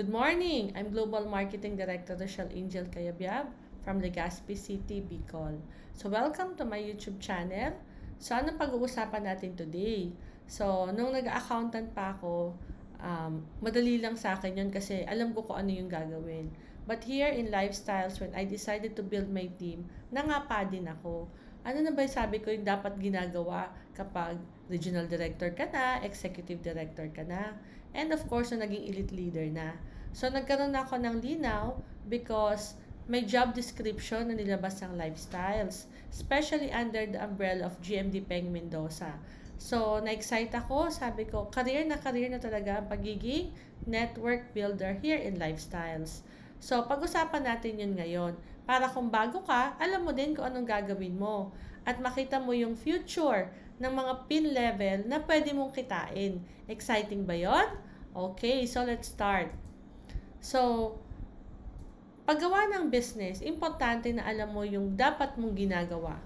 Good morning! I'm Global Marketing Director Rochelle Angel Cayabyab from Legazpi City, Bicol. So, welcome to my YouTube channel. So, anong pag-uusapan natin today? So, nung nag-accountant pa ako, madali lang sa akin yun kasi alam ko kung ano yung gagawin. But here in Lifestyles, when I decided to build my team, nangapa din ako. Ano na ba sabi ko yung dapat ginagawa kapag regional director ka na, executive director ka na, and of course, na naging elite leader na. So, nagkaroon ako ng linaw because may job description na nilabas ng Lifestyles, especially under the umbrella of GMD Peng Mendoza. So, na-excite ako. Sabi ko, career na talaga ang pagiging network builder here in Lifestyles. So, pag-usapan natin yun ngayon. Para kung bago ka, alam mo din kung anong gagawin mo. At makita mo yung future ng mga pin level na pwede mong kitain. Exciting ba yon? Okay, so let's start. So, paggawa ng business, importante na alam mo yung dapat mong ginagawa.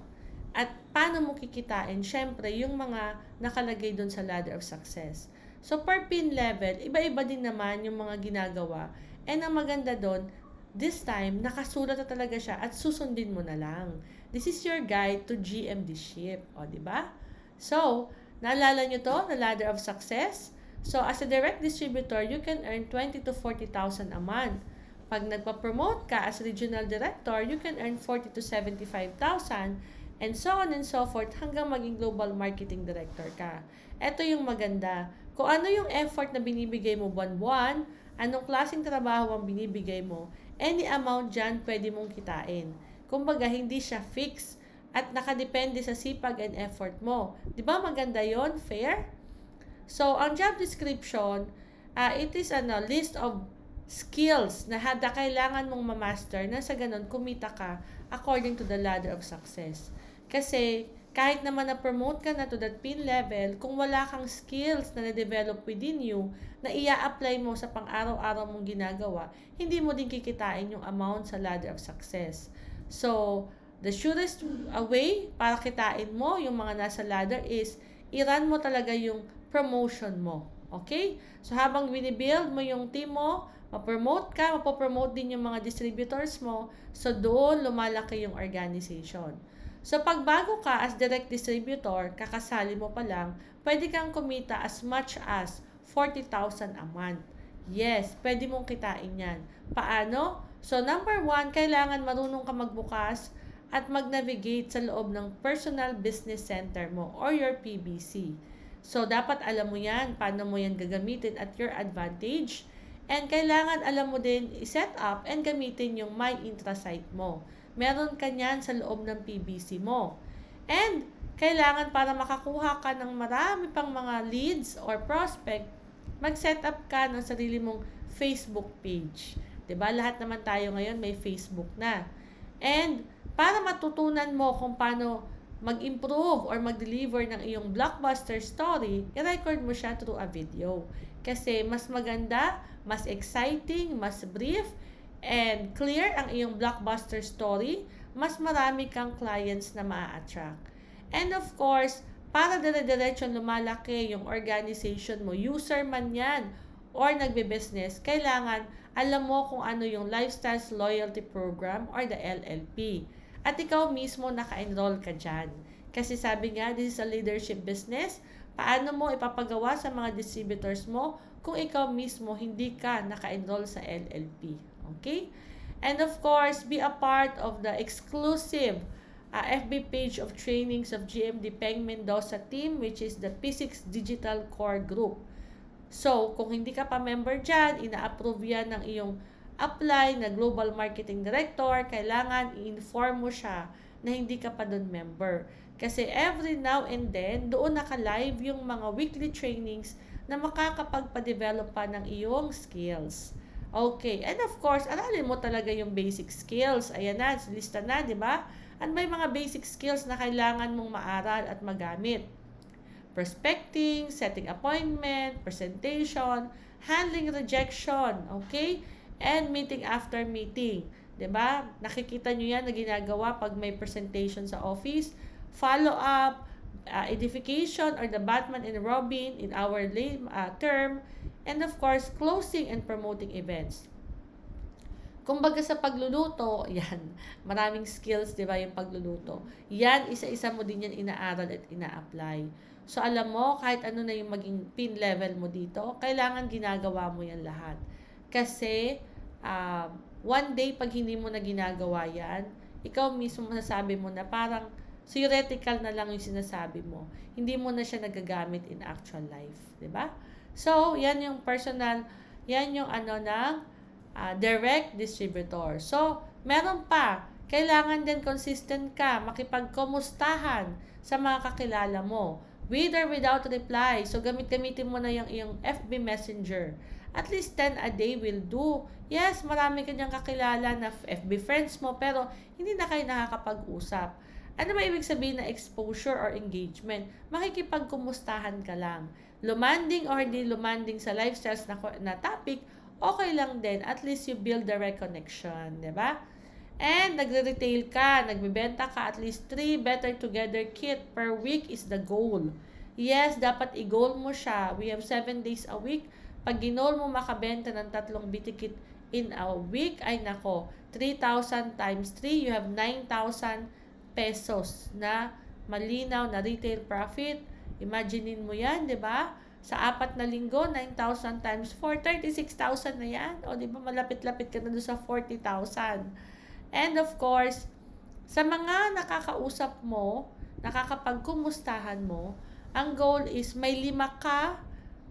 At paano mo kikitain, syempre, yung mga nakalagay doon sa ladder of success. So, per pin level, iba-iba din naman yung mga ginagawa. And ang maganda doon, this time, nakasulat na talaga siya at susundin mo na lang. This is your guide to GMD ship. O, diba? So, naalala nyo to, the ladder of success? So, as a direct distributor, you can earn 20 to 40,000 a month. Pag nagpa-promote ka as regional director, you can earn 40 to 75,000 and so on and so forth hanggang maging global marketing director ka. Ito yung maganda. Kung ano yung effort na binibigay mo buwan-buwan, anong klaseng trabaho ang binibigay mo, any amount dyan pwede mong kitain. Kumbaga, hindi siya fixed at nakadepende sa sipag and effort mo. Di ba maganda yon? Fair? So, ang job description, it is a list of skills na kailangan mong ma-master na sa ganun kumita ka according to the ladder of success. Kasi, kahit naman na-promote ka na to that pin level, kung wala kang skills na na-develop within you, na ia-apply mo sa pang-araw-araw mong ginagawa, hindi mo din kikitain yung amount sa ladder of success. So, the surest way para kitain mo yung mga nasa ladder is i-run mo talaga yung promotion mo. Okay? So, habang binibuild mo yung team mo, ma-promote ka, mapopromote din yung mga distributors mo, so doon lumalaki yung organization. So, pag bago ka as direct distributor, kakasali mo pa lang, pwede kang kumita as much as 40,000 a month. Yes, pwede mong kitain yan. Paano? So, number 1, kailangan marunong ka magbukas at mag-navigate sa loob ng personal business center mo or your PBC. So, dapat alam mo yan, paano mo yan gagamitin at your advantage. And kailangan alam mo din i-set up and gamitin yung My Intrasite mo. Meron ka niyan sa loob ng PBC mo. And kailangan para makakuha ka ng marami pang mga leads or prospect, mag-set up ka ng sarili mong Facebook page. 'Di ba? Lahat naman tayo ngayon may Facebook na. And para matutunan mo kung paano mag-improve or mag-deliver ng iyong blockbuster story, i-record mo siya through a video. Kasi mas maganda, mas exciting, mas brief, and clear ang iyong blockbuster story, mas marami kang clients na ma-attract. And of course, para dire-diretso lumalaki yung organization mo, user man yan, or nagbe-business, kailangan alam mo kung ano yung Lifestyles Loyalty Program or the LLP. At ikaw mismo naka-enroll ka dyan. Kasi sabi nga, this is a leadership business. Paano mo ipapagawa sa mga distributors mo kung ikaw mismo hindi ka naka-enroll sa LLP? Okay? And of course, be a part of the exclusive FB page of trainings of GMD Peng Mendoza team, which is the P6 Digital Core Group. So, kung hindi ka pa member dyan, ina-approve yan ng iyong apply na Global Marketing Director, kailangan i-inform mo siya na hindi ka pa doon member. Kasi every now and then, doon naka-live yung mga weekly trainings na makakapagpa-develop pa ng iyong skills. Okay, and of course, aralin mo talaga yung basic skills. Ayan na, lista na, di ba? At may mga basic skills na kailangan mong maaral at magamit. Prospecting, setting appointment, presentation, handling rejection, okay? And meeting after meeting. 'Di ba? Nakikita nyo yan na ginagawa pag may presentation sa office. Follow up, edification or the Batman and Robin in our term, and of course, closing and promoting events. Kumbaga sa pagluluto, yan, maraming skills, di ba, yung pagluluto. Yan, isa-isa mo din yan inaaral at ina-apply. So, alam mo, kahit ano na yung maging pin level mo dito, kailangan ginagawa mo yan lahat. Kasi, one day, pag hindi mo na ginagawa yan, ikaw mismo masasabi mo na parang theoretical na lang yung sinasabi mo. Hindi mo na siya nagagamit in actual life. Di ba? So, yan yung personal, yan yung ng direct distributor. So, meron pa, kailangan din consistent ka, makipagkumustahan sa mga kakilala mo, with or without reply. So, gamitin mo na yung FB Messenger. At least 10 a day will do. Yes, marami kanyang kakilala na FB friends mo, pero hindi na kayo nakakapag-usap. Ano ba ibig sabihin na exposure or engagement? Makikipagkumustahan ka lang. Lumanding or hindi lumanding sa lifestyles na topic, okay lang din. At least you build the right connection, di ba? And nagre-retail ka, nagbebenta ka, at least 3 Better Together kit per week is the goal. Yes, dapat i-goal mo siya. We have 7 days a week. Pag ginol mo makabenta ng 3 BT kit in a week, ay nako, 3,000 times 3, you have 9,000 pesos na malinaw na retail profit. Imaginein mo yan, di ba? Sa 4 na linggo, 9,000 times 4, 36,000 na yan. O, di ba, malapit-lapit ka na doon sa 40,000. And of course, sa mga nakakausap mo, nakakapagkumustahan mo, ang goal is may 5 ka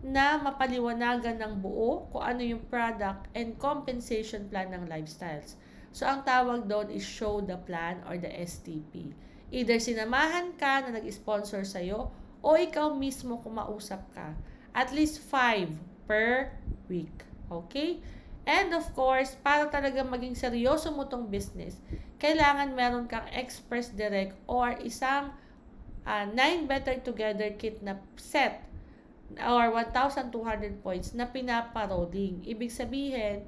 na mapaliwanagan ng buo kung ano yung product and compensation plan ng lifestyles. So, ang tawag doon is show the plan or the STP. Either sinamahan ka na nag-sponsor sa'yo o ikaw mismo kumausap ka. At least 5 per week. Okay? And of course, para talaga maging seryoso mo tong business, kailangan meron kang Express Direct or isang 9 Better Together kit na set or 1,200 points na pinaparolling. Ibig sabihin,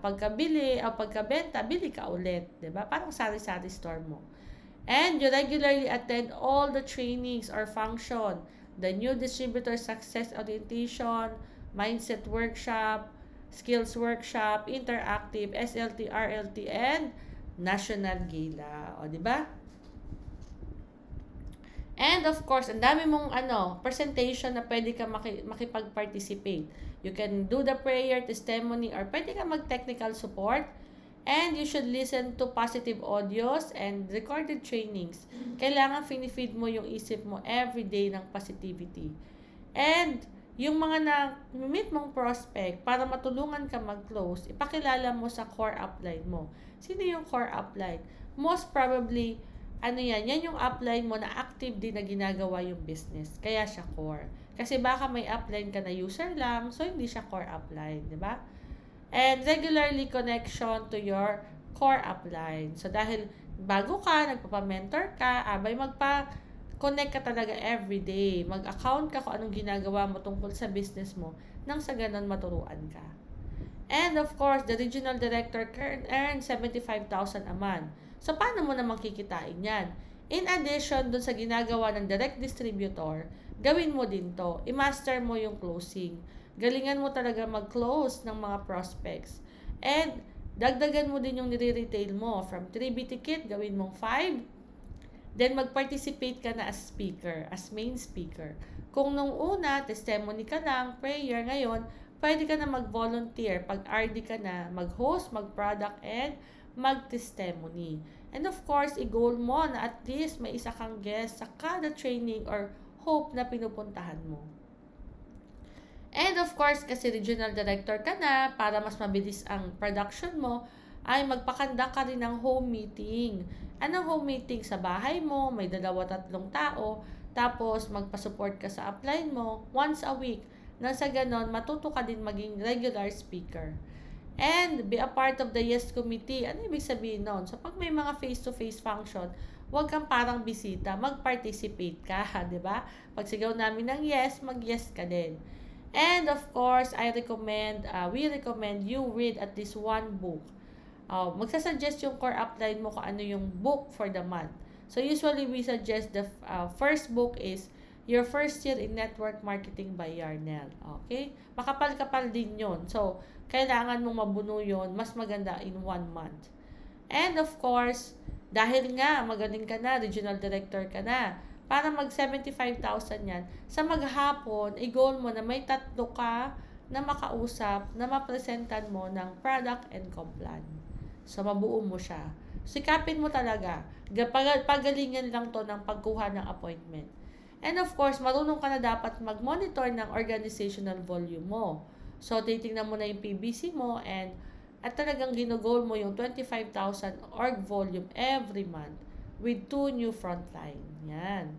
pagkabili o pagkabenta, bili ka ulit. Diba? Parang sari-sari store mo. And you regularly attend all the trainings or function, the new distributor success orientation, mindset workshop, skills workshop, interactive, SLT, RLT, and national gala. O, di ba? And of course, ang dami mong presentation na pwede ka makipag-participate. You can do the prayer, testimony, or pwede ka mag-technical support. And you should listen to positive audios and recorded trainings. Kailangan finifeed mo yung isip mo everyday ng positivity. And yung mga na-meet mong prospect, para matulungan ka mag-close, ipakilala mo sa core upline mo. Sino yung core upline? Most probably, yan yung upline mo na active din na ginagawa yung business. Kaya siya core. Kasi baka may upline ka na user lang, so hindi siya core upline, di ba? And regularly connection to your core upline. So, dahil bago ka, nagpapamentor ka, abay magpa-connect ka talaga everyday. Mag-account ka kung anong ginagawa mo tungkol sa business mo nang sa ganon maturuan ka. And of course, the regional director can earn 75,000 a month. So, paano mo naman kikitain yan? In addition dun sa ginagawa ng direct distributor, gawin mo din to. I-master mo yung closing. Galingan mo talaga mag-close ng mga prospects. And, dagdagan mo din yung nire-retail mo. From 3 BT kit, gawin mong 5. Then, mag-participate ka na as speaker, as main speaker. Kung nung una, testimony ka lang, prayer, ngayon, pwede ka na mag-volunteer. Pag RD ka na, mag-host, mag-product, and mag-testimony. And of course, i-goal mo na at least may isa kang guest sa kada training or hope na pinupuntahan mo. And of course, kasi regional director ka na, para mas mabilis ang production mo, ay magpakanda ka rin ng home meeting. Anong home meeting? Sa bahay mo, may 2-3 tao, tapos magpasupport ka sa upline mo once a week. Nang sa ganon, matuto ka din maging regular speaker. And be a part of the YES committee. Ano ibig sabihin nun? So, pag may mga face-to-face function, huwag kang parang bisita, mag-participate ka, di ba? Pag sigaw namin ng yes, mag-yes ka din. And of course, we recommend you read at least 1 book. Magsasuggest yung core upline mo kung ano yung book for the month. So usually we suggest the first book is Your first year in network marketing by Yarnell. Okay? Makapal-kapal din yon. So, kailangan mong mabuno yon. Mas maganda in 1 month. And of course, dahil nga magaling ka na, regional director ka na, para mag 75,000 yan, sa maghapon, i-goal mo na may 3 ka na makausap, na mapresentan mo ng product and complan. So, mabuo mo siya. Sikapin mo talaga. Pagalingan lang to ng pagkuha ng appointment. And of course, marunong ka na dapat mag-monitor ng organizational volume mo. So, titingnan mo na yung PBC mo at talagang ginugol mo yung 25,000 org volume every month with 2 new frontline. Yan.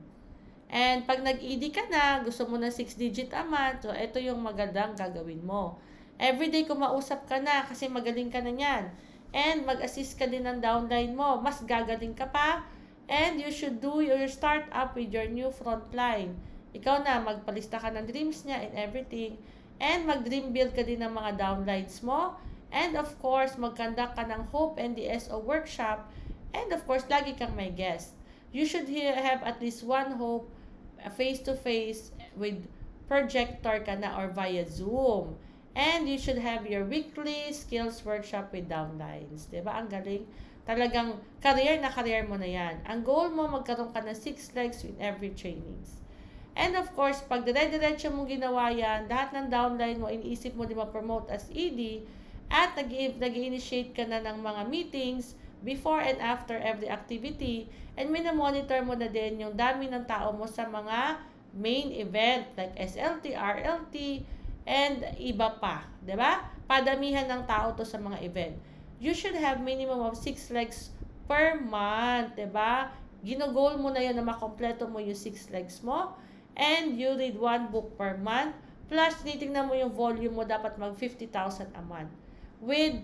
And pag nag-ED ka na, gusto mo na 6-digit a month, so ito yung magandang gagawin mo. Everyday kumausap ka na kasi magaling ka na yan. And mag-assist ka din ng downline mo, mas gagaling ka pa. And you should do your start up with your new frontline. Ikaw na, magpalista ka ng dreams niya and everything. And mag-dream build ka din ng mga downlines mo. And of course, mag-conduct ka ng Hope and DSO workshop. And of course, lagi kang may guest. You should have at least one Hope face-to-face with projector ka na or via Zoom. And you should have your weekly skills workshop with downlines. Diba? Ang galing. Talagang career mo na yan. Ang goal mo, magkaroon ka ng 6 legs in every trainings. And of course, pag dire-diretso mo ginawa yan, lahat ng downline mo, iniisip mo di ma-promote as ED, at nag-initiate ka na ng mga meetings before and after every activity, and minamonitor mo na din yung dami ng tao mo sa mga main event like SLT, RLT, and iba pa. Diba? Padamihan ng tao to sa mga event. You should have minimum of 6 legs per month, diba? Ginugol mo na yun na makompleto mo yung 6 legs mo. And you read 1 book per month. Plus, tinitingnan mo yung volume mo, dapat mag 50,000 a month. With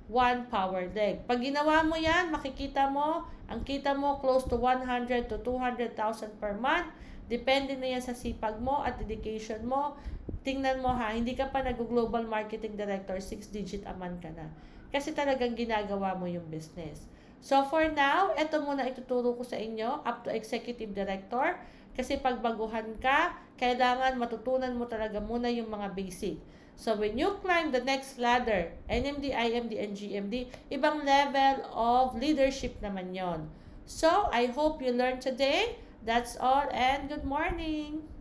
1 power leg. Pag ginawa mo yan, makikita mo, ang kita mo close to 100 to 200,000 per month. Depende na yan sa sipag mo at dedication mo. Tingnan mo ha, hindi ka pa nag-global marketing director, 6-digit a month ka na. Kasi talagang ginagawa mo yung business. So for now, ito muna ituturo ko sa inyo up to executive director. Kasi pagbaguhan ka, kailangan matutunan mo talaga muna yung mga basic. So when you climb the next ladder, NMD, IMD, and GMD, ibang level of leadership naman yon. So I hope you learned today. That's all and good morning!